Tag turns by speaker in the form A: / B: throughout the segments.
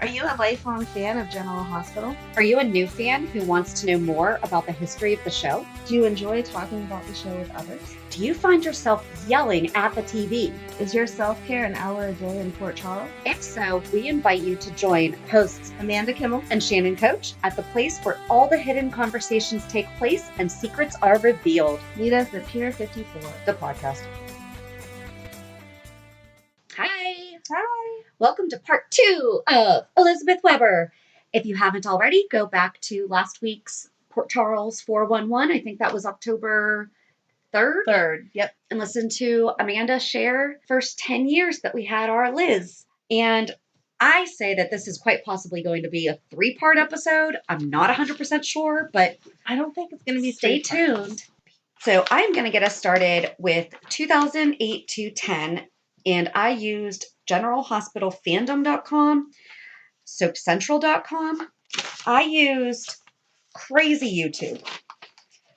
A: Are you a lifelong fan of General Hospital?
B: Are you a new fan who wants to know more about the history of the show?
A: Do you enjoy talking about the show with others?
B: Do you find yourself yelling at the TV?
A: Is your self-care an hour a day in Port Charles?
B: If so, we invite you to join hosts
A: Amanda Kimmel
B: and Shannon Coach at the place where all the hidden conversations take place and secrets are revealed.
A: Meet us at Pier 54,
B: the podcast. Hi.
A: Hi.
B: Welcome to part 2 of Elizabeth Weber. If you haven't already, go back to last week's Port Charles 411. I think that was October 3rd.
A: Yep.
B: And listen to Amanda share first 10 years that we had our Liz. And I say that this is quite possibly going to be a 3-part episode. I'm not 100% sure, but
A: I don't think it's going to be
B: stay tuned. So I'm going to get us started with 2008 to 10. And I used General Hospital Fandom.com, SoapCentral.com. I used crazy YouTube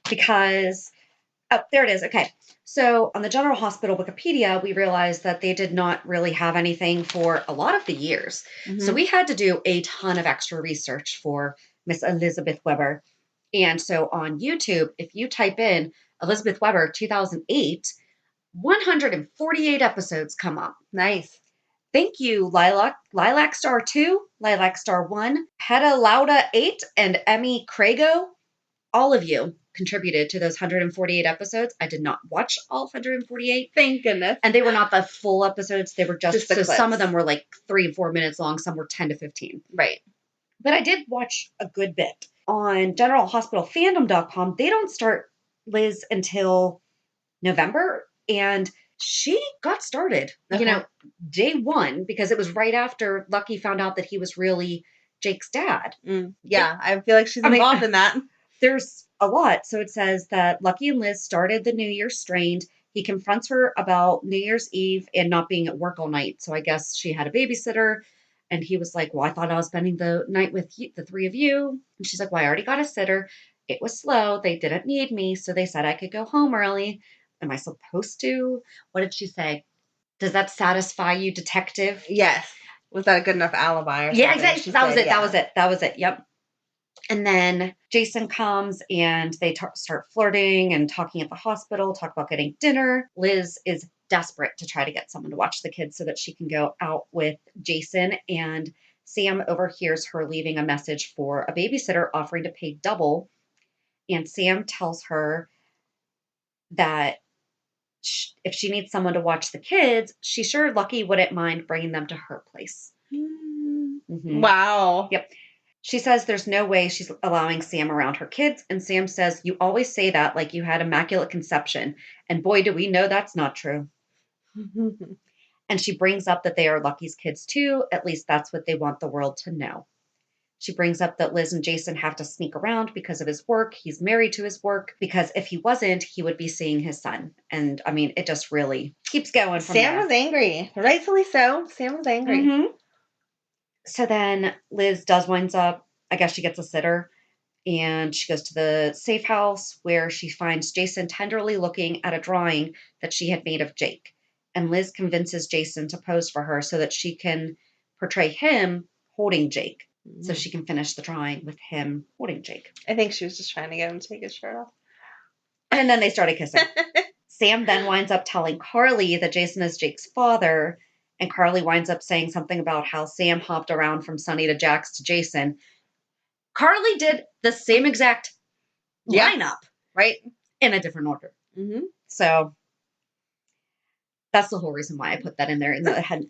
B: because, oh, there it is. Okay. So on the General Hospital Wikipedia, we realized that they did not really have anything for a lot of the years.
A: Mm-hmm.
B: So we had to do a ton of extra research for Miss Elizabeth Weber. And so on YouTube, if you type in Elizabeth Weber 2008, 148 episodes come up.
A: Nice.
B: Thank you, Lilac Star 2, Lilac Star 1, Peta Lauda 8, and Emmy Crago. All of you contributed to those 148 episodes. I did not watch all 148.
A: Thank goodness.
B: And they were not the full episodes. They were just
A: the
B: so some of them were like 3 and 4 minutes long. Some were 10 to 15.
A: Right.
B: But I did watch a good bit. On generalhospitalfandom.com, they don't start Liz until November. And she got started, day one, because it was right after Lucky found out that he was really Jake's dad.
A: Yeah, I feel like she's involved in that.
B: There's a lot. So it says that Lucky and Liz started the New Year strained. He confronts her about New Year's Eve and not being at work all night. So I guess she had a babysitter. And he was like, well, I thought I was spending the night with you, the 3 of you. And she's like, well, I already got a sitter. It was slow. They didn't need me. So they said I could go home early. Am I supposed to? What did she say? Does that satisfy you, detective?
A: Yes. Was that a good enough alibi? Or
B: yeah, exactly. That was it. Yep. And then Jason comes and they start flirting and talking at the hospital, talk about getting dinner. Liz is desperate to try to get someone to watch the kids so that she can go out with Jason. And Sam overhears her leaving a message for a babysitter offering to pay double. And Sam tells her that if she needs someone to watch the kids, she's sure Lucky wouldn't mind bringing them to her place.
A: Mm-hmm. Wow.
B: Yep. She says there's no way she's allowing Sam around her kids. And Sam says, you always say that like you had immaculate conception. And boy, do we know that's not true. And she brings up that they are Lucky's kids too. At least that's what they want the world to know. She brings up that Liz and Jason have to sneak around because of his work. He's married to his work because if he wasn't, he would be seeing his son. And I mean, it just really keeps going from
A: Sam
B: there.
A: was angry. Rightfully so. Sam was angry.
B: Mm-hmm. So then Liz winds up, I guess she gets a sitter, and she goes to the safe house where she finds Jason tenderly looking at a drawing that she had made of Jake. And Liz convinces Jason to pose for her so that she can portray him holding Jake. So she can finish the drawing with him holding Jake.
A: I think she was just trying to get him to take his shirt off.
B: And then they started kissing. Sam then winds up telling Carly that Jason is Jake's father. And Carly winds up saying something about how Sam hopped around from Sonny to Jax to Jason. Carly did the same exact lineup, right? In a different order.
A: Mm-hmm.
B: So that's the whole reason why I put that in there in the head.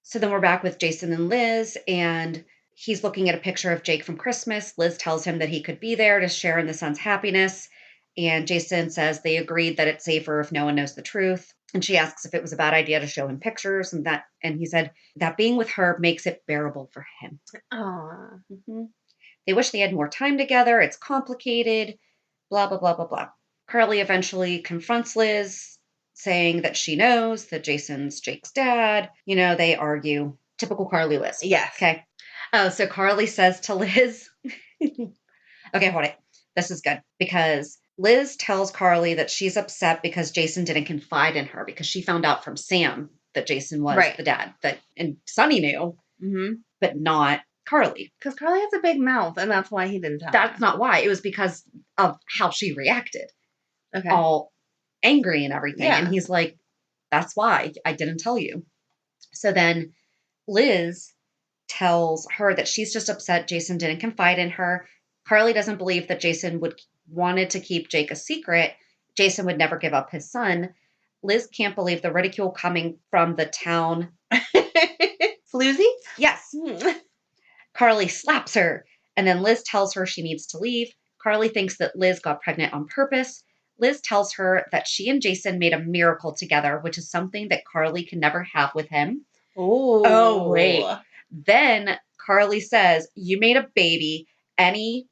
B: So then we're back with Jason and Liz, and he's looking at a picture of Jake from Christmas. Liz tells him that he could be there to share in the son's happiness. And Jason says they agreed that it's safer if no one knows the truth. And she asks if it was a bad idea to show him pictures. And he said that being with her makes it bearable for him.
A: Aww.
B: Mm-hmm. They wish they had more time together. It's complicated. Blah, blah, blah, blah, blah. Carly eventually confronts Liz, saying that she knows that Jason's Jake's dad. They argue. Typical Carly Liz.
A: Yes.
B: Okay. Oh, so Carly says to Liz, okay, hold it. This is good because Liz tells Carly that she's upset because Jason didn't confide in her because she found out from Sam that Jason was the dad. And Sonny knew. but not Carly.
A: Because Carly has a big mouth, and that's why he didn't tell
B: That's
A: her.
B: not why. It was because of how she reacted.
A: Okay.
B: All angry and everything.
A: Yeah.
B: And he's like, that's why I didn't tell you. So then Liz tells her that she's just upset Jason didn't confide in her. Carly doesn't believe that Jason wanted to keep Jake a secret. Jason would never give up his son. Liz can't believe the ridicule coming from the town.
A: Floozy?
B: Yes. Carly slaps her, and then Liz tells her she needs to leave. Carly thinks that Liz got pregnant on purpose. Liz tells her that she and Jason made a miracle together, which is something that Carly can never have with him.
A: Oh,
B: wait. Then Carly says, you made a baby, any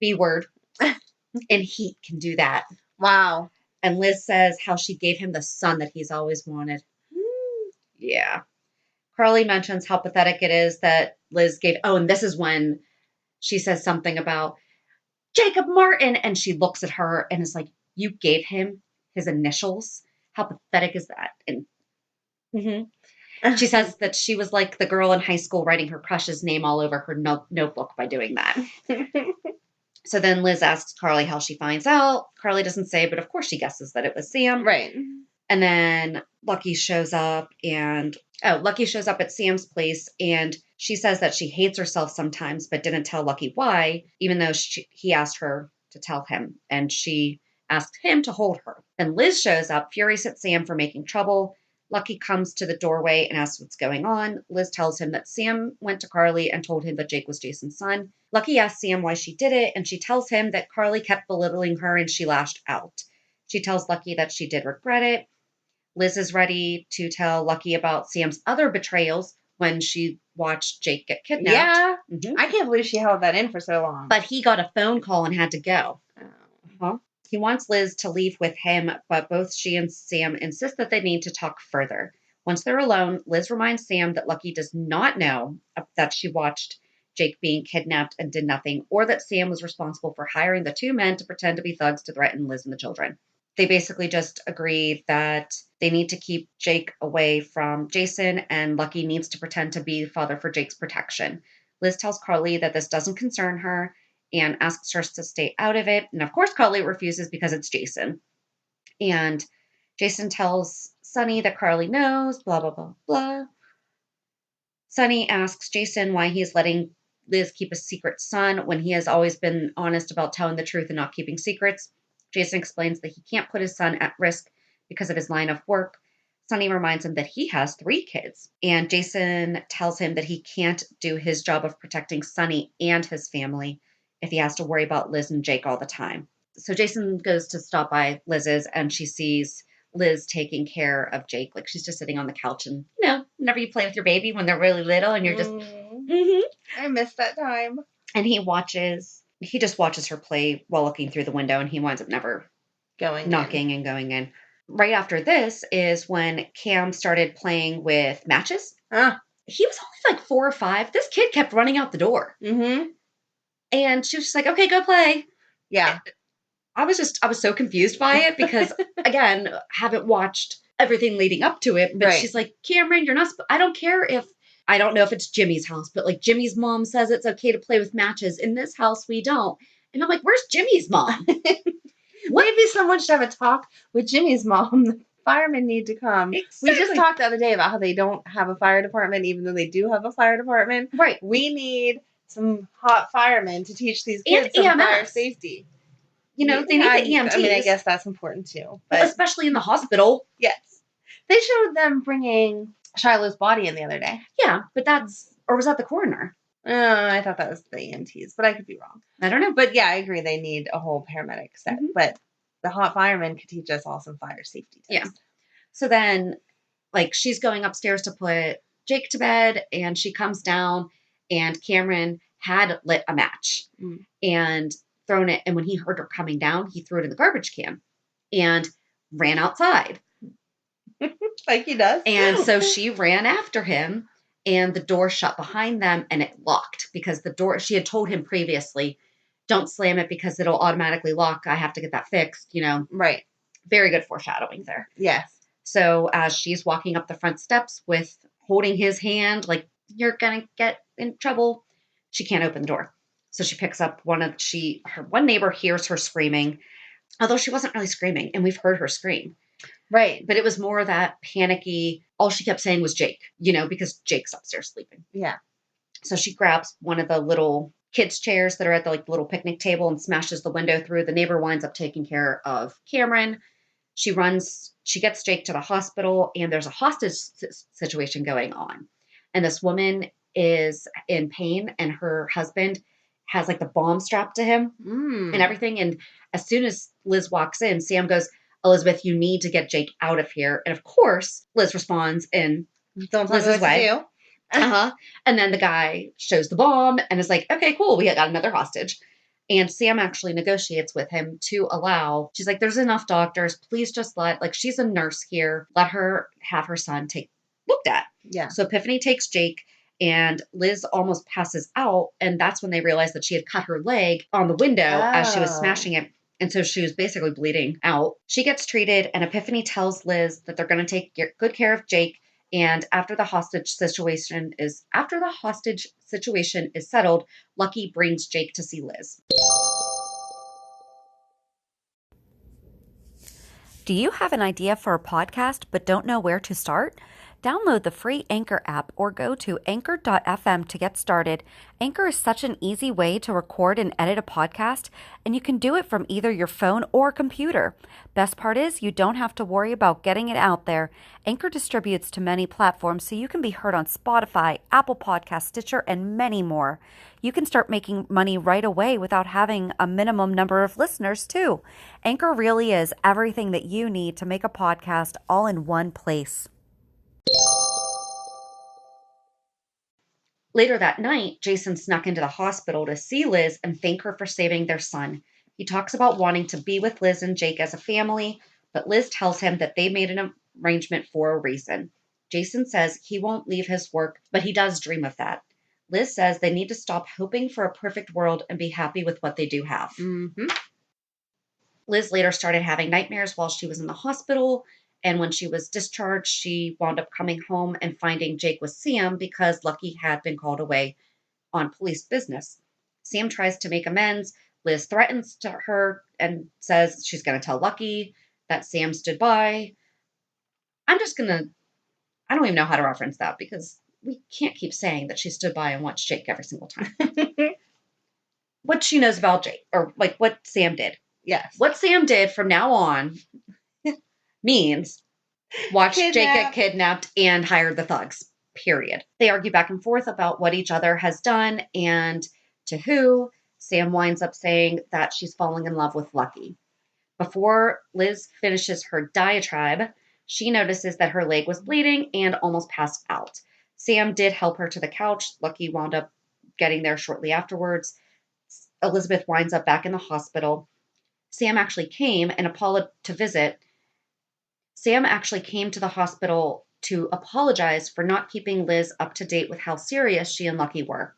B: B word, and he can do that.
A: Wow.
B: And Liz says how she gave him the son that he's always wanted. Yeah. Carly mentions how pathetic it is that Liz gave, and this is when she says something about Jacob Martin, and she looks at her and is like, you gave him his initials? How pathetic is that? And she says that she was like the girl in high school writing her crush's name all over her notebook by doing that. So then Liz asks Carly how she finds out. Carly doesn't say, but of course she guesses that it was Sam.
A: Right.
B: And then Lucky shows up at Sam's place, and she says that she hates herself sometimes, but didn't tell Lucky why, even though he asked her to tell him, and she asked him to hold her. Then Liz shows up, furious at Sam for making trouble. Lucky comes to the doorway and asks what's going on. Liz tells him that Sam went to Carly and told him that Jake was Jason's son. Lucky asks Sam why she did it, and she tells him that Carly kept belittling her and she lashed out. She tells Lucky that she did regret it. Liz is ready to tell Lucky about Sam's other betrayals when she watched Jake get kidnapped.
A: Yeah.
B: Mm-hmm.
A: I can't believe she held that in for so long.
B: But he got a phone call and had to go. He wants Liz to leave with him, but both she and Sam insist that they need to talk further. Once they're alone, Liz reminds Sam that Lucky does not know that she watched Jake being kidnapped and did nothing, or that Sam was responsible for hiring the two men to pretend to be thugs to threaten Liz and the children. They basically just agree that they need to keep Jake away from Jason, and Lucky needs to pretend to be father for Jake's protection. Liz tells Carly that this doesn't concern her and asks her to stay out of it. And of course, Carly refuses because it's Jason. And Jason tells Sunny that Carly knows, blah, blah, blah, blah. Sunny asks Jason why he's letting Liz keep a secret son when he has always been honest about telling the truth and not keeping secrets. Jason explains that he can't put his son at risk because of his line of work. Sunny reminds him that he has 3 kids. And Jason tells him that he can't do his job of protecting Sunny and his family if he has to worry about Liz and Jake all the time. So Jason goes to stop by Liz's, and she sees Liz taking care of Jake. Like, she's just sitting on the couch, and, whenever you play with your baby when they're really little and you're just,
A: I miss that time.
B: And he just watches her play while looking through the window, and he winds up never knocking and going in. Right after this is when Cam started playing with matches. He was only like 4 or 5. This kid kept running out the door. And she was just like, okay, go play.
A: Yeah.
B: I was so confused by it because, again, haven't watched everything leading up to it. But she's like, Cameron, you're not, I don't care if, I don't know if it's Jimmy's house, but like Jimmy's mom says it's okay to play with matches. In this house, we don't. And I'm like, where's Jimmy's mom?
A: Maybe someone should have a talk with Jimmy's mom. The firemen need to come.
B: Exactly.
A: We just talked the other day about how they don't have a fire department, even though they do have a fire department.
B: Right.
A: We need some hot firemen to teach these kids some fire safety.
B: They need the EMTs.
A: I mean, I guess that's important too.
B: But especially in the hospital.
A: Yes. They showed them bringing Shiloh's body in the other day.
B: Yeah, but or was that the coroner?
A: I thought that was the EMTs, but I could be wrong.
B: I don't know.
A: But yeah, I agree. They need a whole paramedic set. But the hot fireman could teach us all some fire safety tips.
B: Yeah. So then, she's going upstairs to put Jake to bed, and she comes down, and Cameron had lit a match and thrown it. And when he heard her coming down, he threw it in the garbage can and ran outside.
A: Like he does.
B: And so she ran after him, and the door shut behind them, and it locked because the door, she had told him previously, don't slam it because it'll automatically lock. I have to get that fixed,
A: Right.
B: Very good foreshadowing there.
A: Yes.
B: So as she's walking up the front steps holding his hand, You're going to get in trouble. She can't open the door. So she picks up her one neighbor hears her screaming, although she wasn't really screaming, and we've heard her scream.
A: Right.
B: But it was more that panicky. All she kept saying was Jake, because Jake's upstairs sleeping.
A: Yeah.
B: So she grabs one of the little kids' chairs that are at the little picnic table and smashes the window through. The neighbor winds up taking care of Cameron. She gets Jake to the hospital, and there's a hostage situation going on. And this woman is in pain, and her husband has the bomb strapped to him and everything. And as soon as Liz walks in, Sam goes, "Elizabeth, you need to get Jake out of here." And of course, Liz responds in
A: Don't tell me
B: Liz's
A: what
B: way.
A: to do.
B: And then the guy shows the bomb and is like, "Okay, cool. We got another hostage." And Sam actually negotiates with him to allow, she's like, "There's enough doctors. Please just she's a nurse here. Let her have her son looked at."
A: Yeah.
B: So Epiphany takes Jake, and Liz almost passes out. And that's when they realized that she had cut her leg on the window as she was smashing it. And so she was basically bleeding out. She gets treated, and Epiphany tells Liz that they're going to take good care of Jake. And after the hostage situation is settled, Lucky brings Jake to see Liz.
C: Do you have an idea for a podcast but don't know where to start? Download the free Anchor app or go to anchor.fm to get started. Anchor is such an easy way to record and edit a podcast, and you can do it from either your phone or computer. Best part is you don't have to worry about getting it out there. Anchor distributes to many platforms, so you can be heard on Spotify, Apple Podcasts, Stitcher, and many more. You can start making money right away without having a minimum number of listeners, too. Anchor really is everything that you need to make a podcast all in one place.
B: Later that night, Jason snuck into the hospital to see Liz and thank her for saving their son. He talks about wanting to be with Liz and Jake as a family, but Liz tells him that they made an arrangement for a reason. Jason says he won't leave his work, but he does dream of that. Liz says they need to stop hoping for a perfect world and be happy with what they do have.
A: Mm-hmm.
B: Liz later started having nightmares while she was in the hospital. And when she was discharged, she wound up coming home and finding Jake with Sam because Lucky had been called away on police business. Sam tries to make amends. Liz threatens to her and says she's going to tell Lucky that Sam stood by. I don't even know how to reference that because we can't keep saying that she stood by and watched Jake every single time. What she knows about Jake, or what Sam did.
A: Yes.
B: What Sam did from now on means watch Jake get kidnapped and hire the thugs, period. They argue back and forth about what each other has done and to who. Sam winds up saying that she's falling in love with Lucky. Before Liz finishes her diatribe, she notices that her leg was bleeding and almost passed out. Sam did help her to the couch. Lucky wound up getting there shortly afterwards. Elizabeth winds up back in the hospital. Sam actually came to the hospital to apologize for not keeping Liz up to date with how serious she and Lucky were.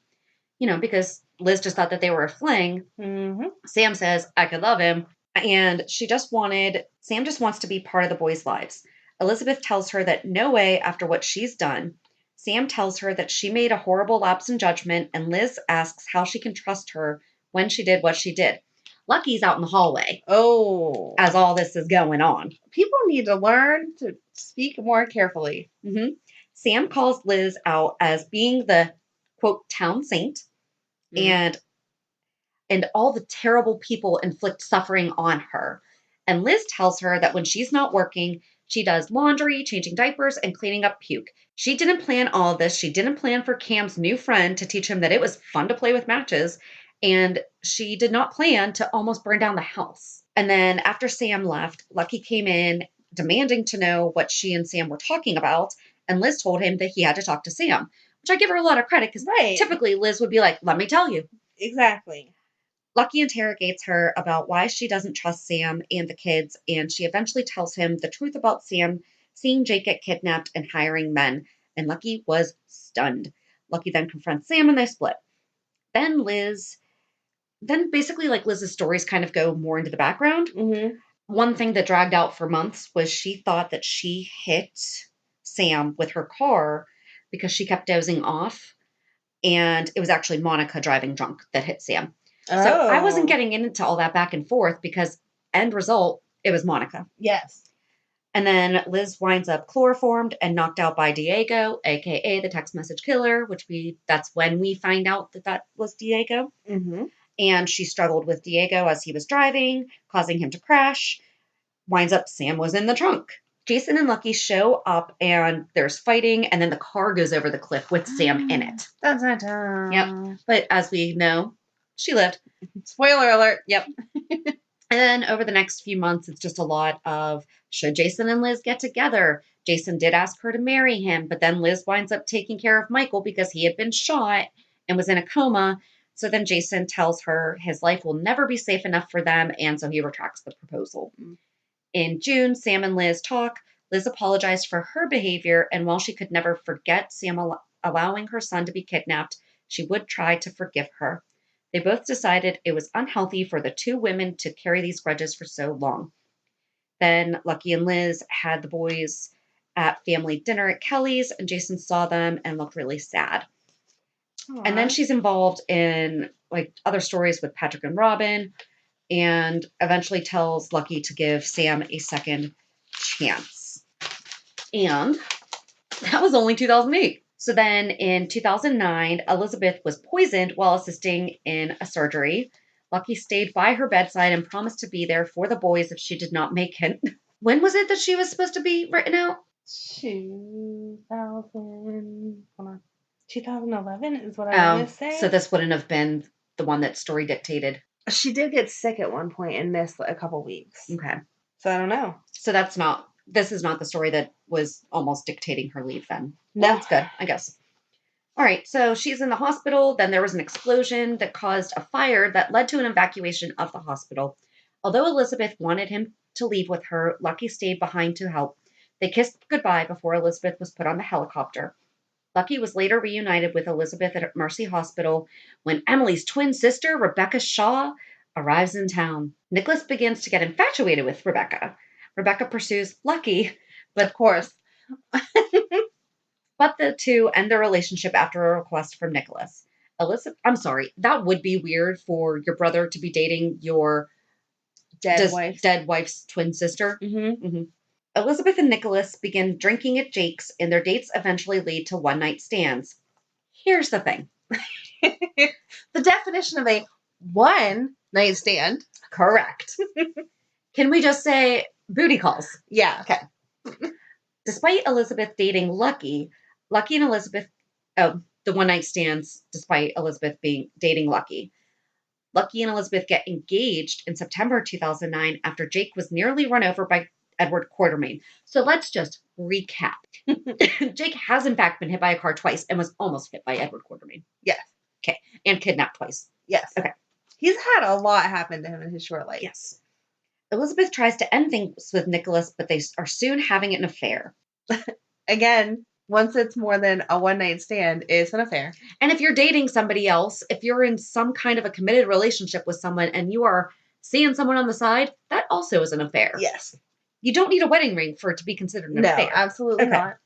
B: Because Liz just thought that they were a fling.
A: Mm-hmm.
B: Sam says, "I could love him." And Sam just wants to be part of the boys' lives. Elizabeth tells her that no way after what she's done. Sam tells her that she made a horrible lapse in judgment, and Liz asks how she can trust her when she did what she did. Lucky's out in the hallway.
A: Oh.
B: As all this is going on.
A: People need to learn to speak more carefully.
B: Mm-hmm. Sam calls Liz out as being the, quote, town saint, and all the terrible people inflict suffering on her. And Liz tells her that when she's not working, she does laundry, changing diapers, and cleaning up puke. She didn't plan all of this. She didn't plan for Cam's new friend to teach him that it was fun to play with matches. And she did not plan to almost burn down the house. And then after Sam left, Lucky came in demanding to know what she and Sam were talking about. And Liz told him that he had to talk to Sam, which I give her a lot of credit because typically Liz would be like, "Let me tell you."
A: Exactly.
B: Lucky interrogates her about why she doesn't trust Sam and the kids, and she eventually tells him the truth about Sam seeing Jake get kidnapped and hiring men, and Lucky was stunned. Lucky then confronts Sam and they split. Then basically Liz's stories kind of go more into the background.
A: Mm-hmm.
B: One thing that dragged out for months was she thought that she hit Sam with her car because she kept dozing off. And it was actually Monica driving drunk that hit Sam.
A: Oh.
B: So I wasn't getting into all that back and forth because end result, it was Monica.
A: Yes.
B: And then Liz winds up chloroformed and knocked out by Diego, aka the text message killer, that's when we find out that was Diego.
A: Mm-hmm.
B: And she struggled with Diego as he was driving, causing him to crash. Winds up, Sam was in the trunk. Jason and Lucky show up and there's fighting, and then the car goes over the cliff with Sam in it.
A: Dun, dun, dun.
B: Yep. But as we know, she lived.
A: Spoiler alert.
B: Yep. And then over the next few months, it's just a lot of, should Jason and Liz get together? Jason did ask her to marry him, but then Liz winds up taking care of Michael because he had been shot and was in a coma. So then Jason tells her his life will never be safe enough for them, and so he retracts the proposal. In June, Sam and Liz talk. Liz apologized for her behavior, and while she could never forget Sam allowing her son to be kidnapped, she would try to forgive her. They both decided it was unhealthy for the two women to carry these grudges for so long. Then Lucky and Liz had the boys at family dinner at Kelly's, and Jason saw them and looked really sad.
A: Aww.
B: And then she's involved in like other stories with Patrick and Robin, and eventually tells Lucky to give Sam a second chance. And that was only 2008. So then in 2009, Elizabeth was poisoned while assisting in a surgery. Lucky stayed by her bedside and promised to be there for the boys if she did not make it. When was it that she was supposed to be written out?
A: 2011 is what I want to say.
B: So this wouldn't have been the one that story dictated.
A: She did get sick at one point and missed a couple weeks.
B: Okay.
A: So I don't know.
B: So this is not the story that was almost dictating her leave then.
A: No.
B: Well, that's good, I guess. All right, so she's in the hospital. Then there was an explosion that caused a fire that led to an evacuation of the hospital. Although Elizabeth wanted him to leave with her, Lucky stayed behind to help. They kissed goodbye before Elizabeth was put on the helicopter. Lucky was later reunited with Elizabeth at Mercy Hospital when Emily's twin sister, Rebecca Shaw, arrives in town. Nikolas begins to get infatuated with Rebecca. Rebecca pursues Lucky,
A: Of course.
B: but the two end their relationship after a request from Nikolas. I'm sorry, that would be weird for your brother to be dating your dead wife's twin sister.
A: Mm-hmm.
B: Mm-hmm. Elizabeth and Nikolas begin drinking at Jake's, and their dates eventually lead to one-night stands. Here's the thing.
A: The definition of a one-night stand.
B: Correct. Can we just say booty calls?
A: Yeah.
B: Okay. Despite Elizabeth dating Lucky and Elizabeth, the one-night stands, despite Elizabeth dating Lucky and Elizabeth get engaged in September 2009 after Jake was nearly run over by Edward Quartermain. So let's just recap. Jake has in fact been hit by a car twice and was almost hit by Edward Quartermain.
A: Yes.
B: Okay. And kidnapped twice.
A: Yes.
B: Okay.
A: He's had a lot happen to him in his short life.
B: Yes. Elizabeth tries to end things with Nikolas, but they are soon having an affair.
A: Again, once it's more than a one-night stand, it's an affair.
B: And if you're dating somebody else, if you're in some kind of a committed relationship with someone and you are seeing someone on the side, that also is an affair.
A: Yes.
B: You don't need a wedding ring for it to be considered an affair.
A: No, absolutely not.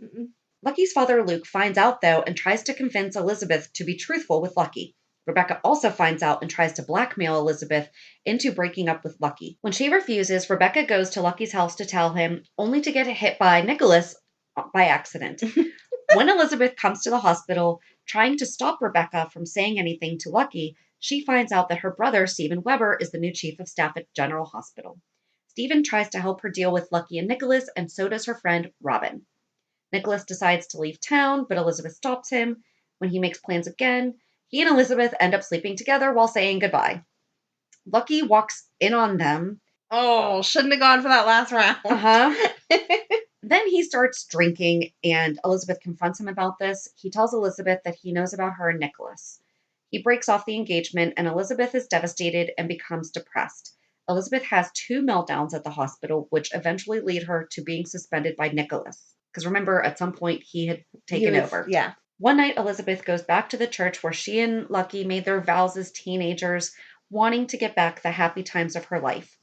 B: Lucky's father, Luke, finds out, though, and tries to convince Elizabeth to be truthful with Lucky. Rebecca also finds out and tries to blackmail Elizabeth into breaking up with Lucky. When she refuses, Rebecca goes to Lucky's house to tell him, only to get hit by Nikolas by accident. When Elizabeth comes to the hospital, trying to stop Rebecca from saying anything to Lucky, she finds out that her brother, Stephen Weber, is the new chief of staff at General Hospital. Stephen tries to help her deal with Lucky and Nikolas, and so does her friend, Robin. Nikolas decides to leave town, but Elizabeth stops him. When he makes plans again, he and Elizabeth end up sleeping together while saying goodbye. Lucky walks in on them.
A: Oh, shouldn't have gone for that last round.
B: Uh-huh. Then he starts drinking, and Elizabeth confronts him about this. He tells Elizabeth that he knows about her and Nikolas. He breaks off the engagement, and Elizabeth is devastated and becomes depressed. Elizabeth has 2 meltdowns at the hospital, which eventually lead her to being suspended by Nikolas. Because remember, at some point, he had taken over.
A: Yeah.
B: One night, Elizabeth goes back to the church where she and Lucky made their vows as teenagers, wanting to get back the happy times of her life.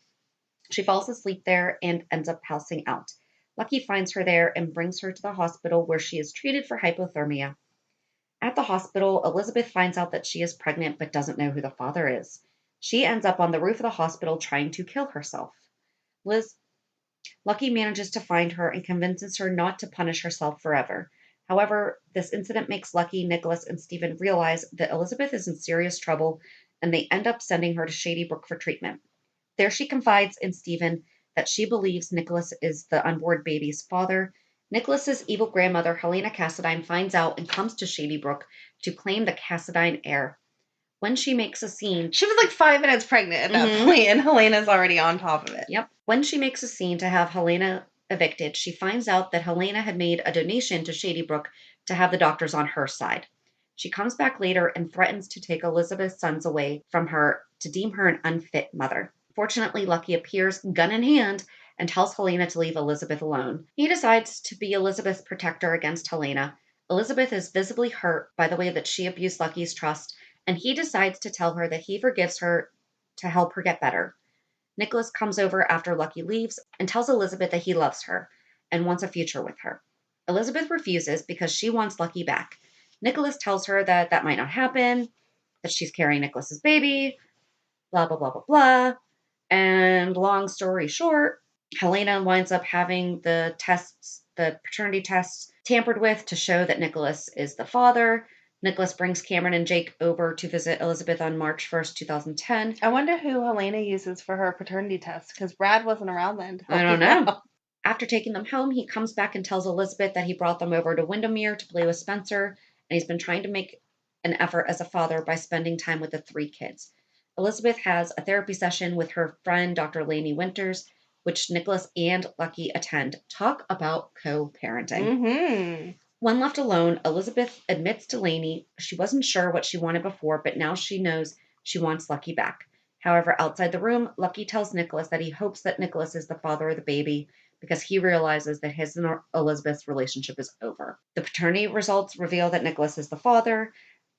B: She falls asleep there and ends up passing out. Lucky finds her there and brings her to the hospital where she is treated for hypothermia. At the hospital, Elizabeth finds out that she is pregnant but doesn't know who the father is. She ends up on the roof of the hospital trying to kill herself. Lucky manages to find her and convinces her not to punish herself forever. However, this incident makes Lucky, Nikolas, and Stephen realize that Elizabeth is in serious trouble, and they end up sending her to Shady Brook for treatment. There she confides in Stephen that she believes Nikolas is the unborn baby's father. Nikolas's evil grandmother, Helena Cassadine, finds out and comes to Shady Brook to claim the Cassadine heir. When she makes a scene...
A: She was like 5 minutes pregnant at that point, and Helena's already on top of it.
B: Yep. When she makes a scene to have Helena evicted, she finds out that Helena had made a donation to Shady Brook to have the doctors on her side. She comes back later and threatens to take Elizabeth's sons away from her to deem her an unfit mother. Fortunately, Lucky appears, gun in hand, and tells Helena to leave Elizabeth alone. He decides to be Elizabeth's protector against Helena. Elizabeth is visibly hurt by the way that she abused Lucky's trust, and he decides to tell her that he forgives her to help her get better. Nikolas comes over after Lucky leaves and tells Elizabeth that he loves her and wants a future with her. Elizabeth refuses because she wants Lucky back. Nikolas tells her that that might not happen, that she's carrying Nikolas's baby, blah, blah, blah, blah, blah. And long story short, Helena winds up having the paternity tests, tampered with to show that Nikolas is the father. Nikolas brings Cameron and Jake over to visit Elizabeth on March 1st, 2010.
A: I wonder who Helena uses for her paternity test, because Brad wasn't around then.
B: I don't know. After taking them home, he comes back and tells Elizabeth that he brought them over to Windermere to play with Spencer, and he's been trying to make an effort as a father by spending time with the 3 kids. Elizabeth has a therapy session with her friend, Dr. Lainey Winters, which Nikolas and Lucky attend. Talk about co-parenting.
A: Mm-hmm.
B: When left alone, Elizabeth admits to Lainey she wasn't sure what she wanted before, but now she knows she wants Lucky back. However, outside the room, Lucky tells Nikolas that he hopes that Nikolas is the father of the baby because he realizes that his and Elizabeth's relationship is over. The paternity results reveal that Nikolas is the father,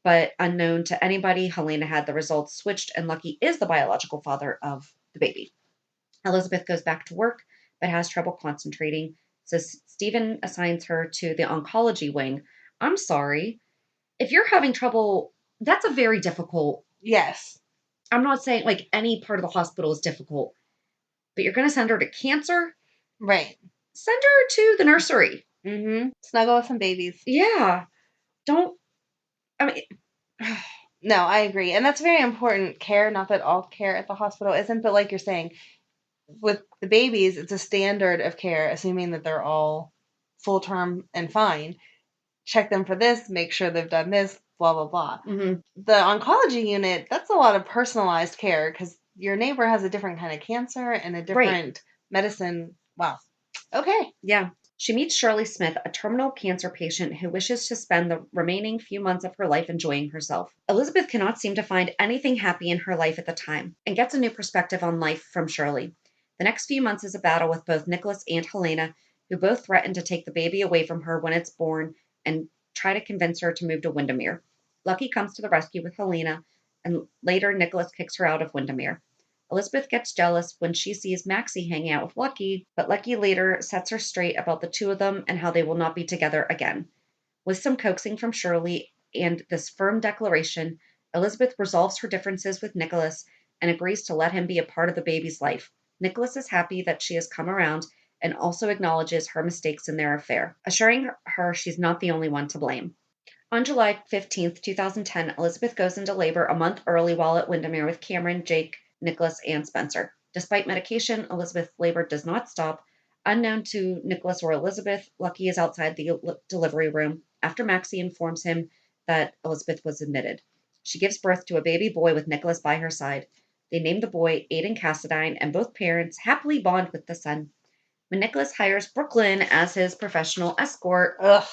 B: but unknown to anybody, Helena had the results switched and Lucky is the biological father of the baby. Elizabeth goes back to work, but has trouble concentrating, so Stephen assigns her to the oncology wing. I'm sorry. If you're having trouble, that's a very difficult...
A: Yes.
B: I'm not saying like any part of the hospital is difficult, but you're going to send her to cancer?
A: Right.
B: Send her to the nursery.
A: Mm-hmm. Snuggle with some babies.
B: Yeah. Don't... I mean...
A: No, I agree. And that's very important care. Not that all care at the hospital isn't, but like you're saying, with the babies, it's a standard of care, assuming that they're all full term and fine. Check them for this, make sure they've done this, blah, blah, blah.
B: Mm-hmm.
A: The oncology unit, that's a lot of personalized care because your neighbor has a different kind of cancer and a different medicine. Wow. Okay.
B: Yeah. She meets Shirley Smith, a terminal cancer patient who wishes to spend the remaining few months of her life enjoying herself. Elizabeth cannot seem to find anything happy in her life at the time and gets a new perspective on life from Shirley. The next few months is a battle with both Nikolas and Helena, who both threaten to take the baby away from her when it's born and try to convince her to move to Windermere. Lucky comes to the rescue with Helena, and later Nikolas kicks her out of Windermere. Elizabeth gets jealous when she sees Maxie hanging out with Lucky, but Lucky later sets her straight about the 2 of them and how they will not be together again. With some coaxing from Shirley and this firm declaration, Elizabeth resolves her differences with Nikolas and agrees to let him be a part of the baby's life. Nikolas is happy that she has come around and also acknowledges her mistakes in their affair, assuring her she's not the only one to blame. On July 15th, 2010, Elizabeth goes into labor a month early while at Windermere with Cameron, Jake, Nikolas, and Spencer. Despite medication, Elizabeth's labor does not stop. Unknown to Nikolas or Elizabeth, Lucky is outside the delivery room after Maxie informs him that Elizabeth was admitted. She gives birth to a baby boy with Nikolas by her side. They name the boy Aiden Cassadine, and both parents happily bond with the son. When Nikolas hires Brooklyn as his professional escort,
A: Ugh.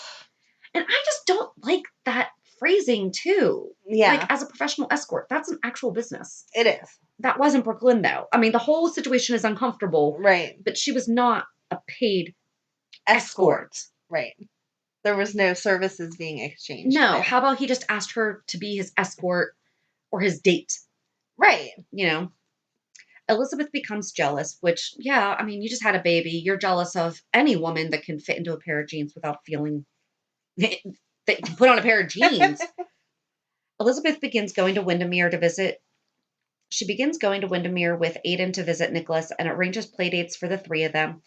B: and I just don't like that phrasing too.
A: Yeah.
B: Like, as a professional escort, that's an actual business.
A: It is.
B: That wasn't Brooklyn, though. I mean, the whole situation is uncomfortable.
A: Right.
B: But she was not a paid
A: Escort. Right. There was no services being exchanged.
B: No.
A: There.
B: How about he just asked her to be his escort or his date?
A: Right.
B: You know? Elizabeth becomes jealous, which, yeah, I mean, you just had a baby. You're jealous of any woman that can fit into a pair of jeans without feeling that can put on a pair of jeans. Elizabeth begins going to Windermere to visit. She begins going to Windermere with Aiden to visit Nikolas and arranges playdates for the three of them.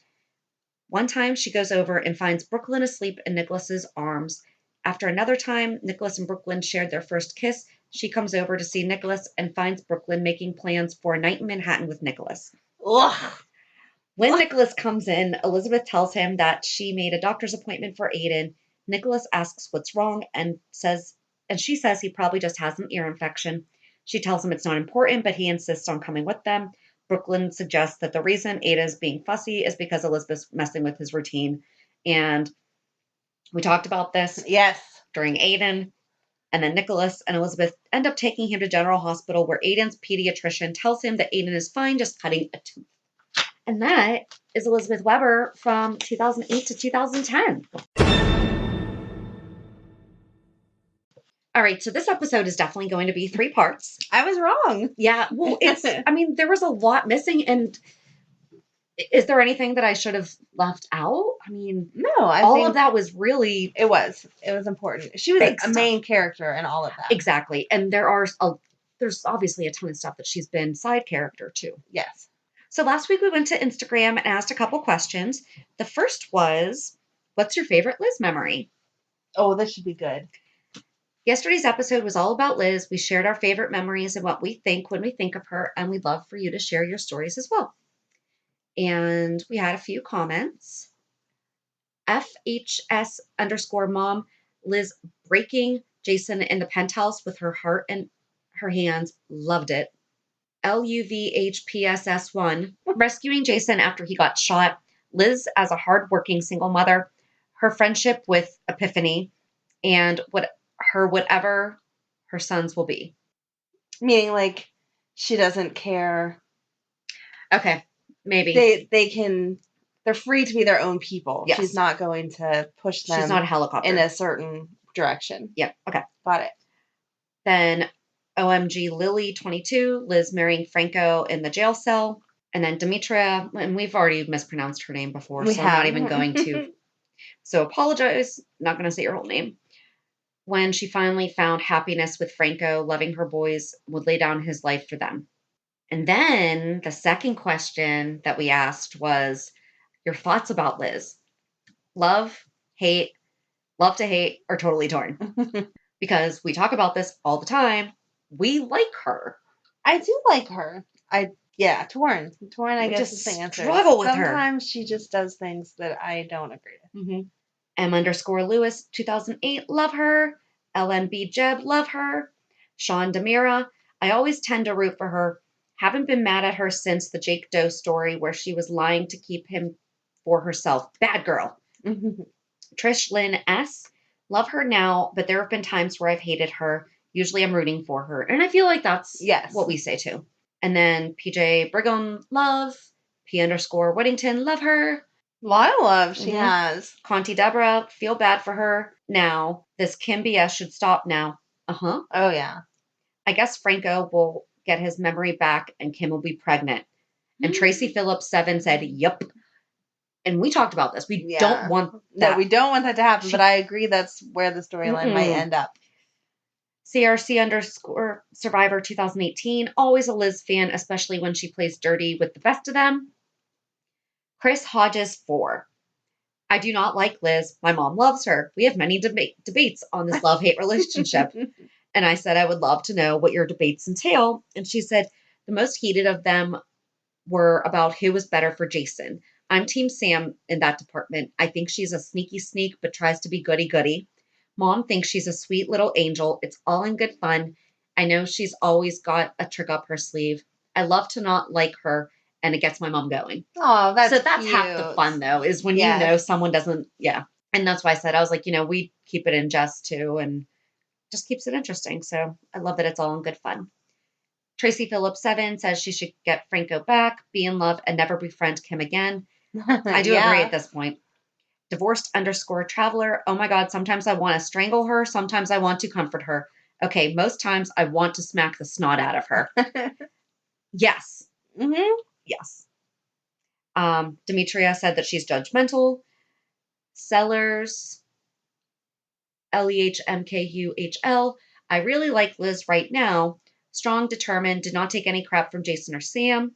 B: One time she goes over and finds Brooklyn asleep in Nikolas's arms. After another time Nikolas and Brooklyn shared their first kiss, she comes over to see Nikolas and finds Brooklyn making plans for a night in Manhattan with Nikolas.
A: Ugh.
B: When Nikolas comes in, Elizabeth tells him that she made a doctor's appointment for Aiden. Nikolas asks what's wrong and she says he probably just has an ear infection. She tells him it's not important, but he insists on coming with them. Brooklyn suggests that the reason Ada is being fussy is because Elizabeth's messing with his routine. And we talked about this
A: Yes.
B: during Aiden. And then Nikolas and Elizabeth end up taking him to General Hospital, where Aiden's pediatrician tells him that Aiden is fine just cutting a tooth. And that is Elizabeth Weber from 2008 to 2010. All right, so this episode is definitely going to be 3 parts.
A: I was wrong.
B: Yeah, well, there was a lot missing. And is there anything that I should have left out? I mean,
A: No,
B: all
A: think
B: of that was really...
A: It was important. She was
B: Big
A: a
B: stuff.
A: main character in all of that.
B: Exactly. And there's obviously a ton of stuff that she's been side character to.
A: Yes.
B: So last week we went to Instagram and asked a couple questions. The first was, what's your favorite Liz memory?
A: Oh, this should be good.
B: Yesterday's episode was all about Liz. We shared our favorite memories and what we think when we think of her, and we'd love for you to share your stories as well. And we had a few comments. FHS_mom, Liz breaking Jason in the penthouse with her heart in her hands. Loved it. LUVHPSS1, rescuing Jason after he got shot. Liz as a hardworking single mother. Her friendship with Epiphany, and whatever her sons will be.
A: Meaning, like, she doesn't care.
B: Okay, maybe.
A: They're free to be their own people.
B: Yes.
A: She's not going to push them.
B: She's not a helicopter.
A: In a certain direction.
B: Yep, okay.
A: Got it.
B: Then OMG Lily 22, Liz marrying Franco in the jail cell. And then Demetria, and we've already mispronounced her name before, I'm not even going to. So apologize, not going to say your whole name. When she finally found happiness with Franco, loving her boys, would lay down his life for them. And then the second question that we asked was your thoughts about Liz. Love, hate, love to hate, or totally torn. Because we talk about this all the time. We like her.
A: I do like her. Torn. Torn, I guess, is the answer.
B: Struggle with her.
A: Sometimes she just does things that I don't agree with.
B: Mm-hmm. M_Lewis 2008, love her. LNB Jeb, love her. Sean Demira, I always tend to root for her. Haven't been mad at her since the Jake Doe story where she was lying to keep him for herself. Bad girl. Trish Lynn S, love her now, but there have been times where I've hated her. Usually I'm rooting for her. And I feel like that's what we say too. And then PJ Brigham, love. P_Whittington, love her.
A: A lot of love she has.
B: Conti Deborah, feel bad for her now. This Kim BS should stop now. Uh-huh.
A: Oh, yeah.
B: I guess Franco will get his memory back and Kim will be pregnant. And Tracy Phillips 7 said, yep. And we talked about this. We don't want that.
A: No, we don't want that to happen, but I agree that's where the storyline might end up.
B: CRC_Survivor 2018, always a Liz fan, especially when she plays dirty with the best of them. Chris Hodges 4. I do not like Liz. My mom loves her. We have many debates on this love-hate relationship. And I said I would love to know what your debates entail. And she said the most heated of them were about who was better for Jason. I'm Team Sam in that department. I think she's a sneaky sneak, but tries to be goody-goody. Mom thinks she's a sweet little angel. It's all in good fun. I know she's always got a trick up her sleeve. I love to not like her, and it gets my mom going.
A: Oh, that's
B: cute. Half the fun, though, is when you know someone doesn't, And that's why I said, I was like, we keep it in jest, too, and just keeps it interesting. So I love that it's all in good fun. Tracy Phillips 7 says she should get Franco back, be in love, and never befriend Kim again. I do agree at this point. Divorced_traveler. Oh my God, sometimes I want to strangle her. Sometimes I want to comfort her. Okay, most times I want to smack the snot out of her. Yes.
A: Mm-hmm.
B: Yes. Demetria said that she's judgmental. Sellers, LEHMKUHL. I really like Liz right now. Strong, determined, did not take any crap from Jason or Sam.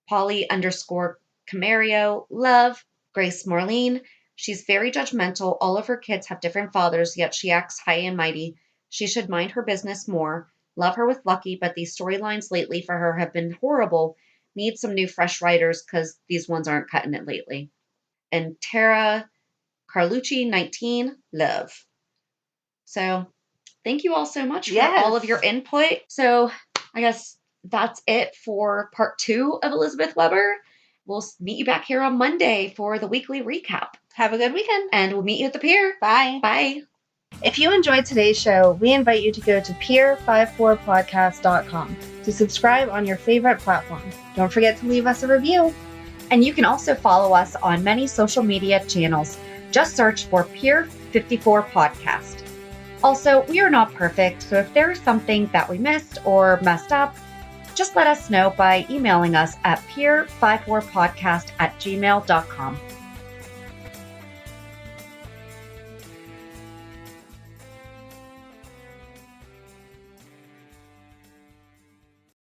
B: Polly underscore Camario. Love. Grace Morleen. She's very judgmental. All of her kids have different fathers, yet she acts high and mighty. She should mind her business more. Love her with Lucky, but these storylines lately for her have been horrible. Need some new fresh writers because these ones aren't cutting it lately. And Tara Carlucci, 19, love. So thank you all so much for all of your input. So I guess that's it for part 2 of Elizabeth Weber. We'll meet you back here on Monday for the weekly recap.
A: Have a good weekend.
B: And we'll meet you at the pier.
A: Bye.
B: Bye.
A: If you enjoyed today's show, we invite you to go to peer54podcast.com to subscribe on your favorite platform. Don't forget to leave us a review.
B: And you can also follow us on many social media channels. Just search for Peer 54 Podcast. Also, we are not perfect, so if there is something that we missed or messed up, just let us know by emailing us at peer54podcast@gmail.com.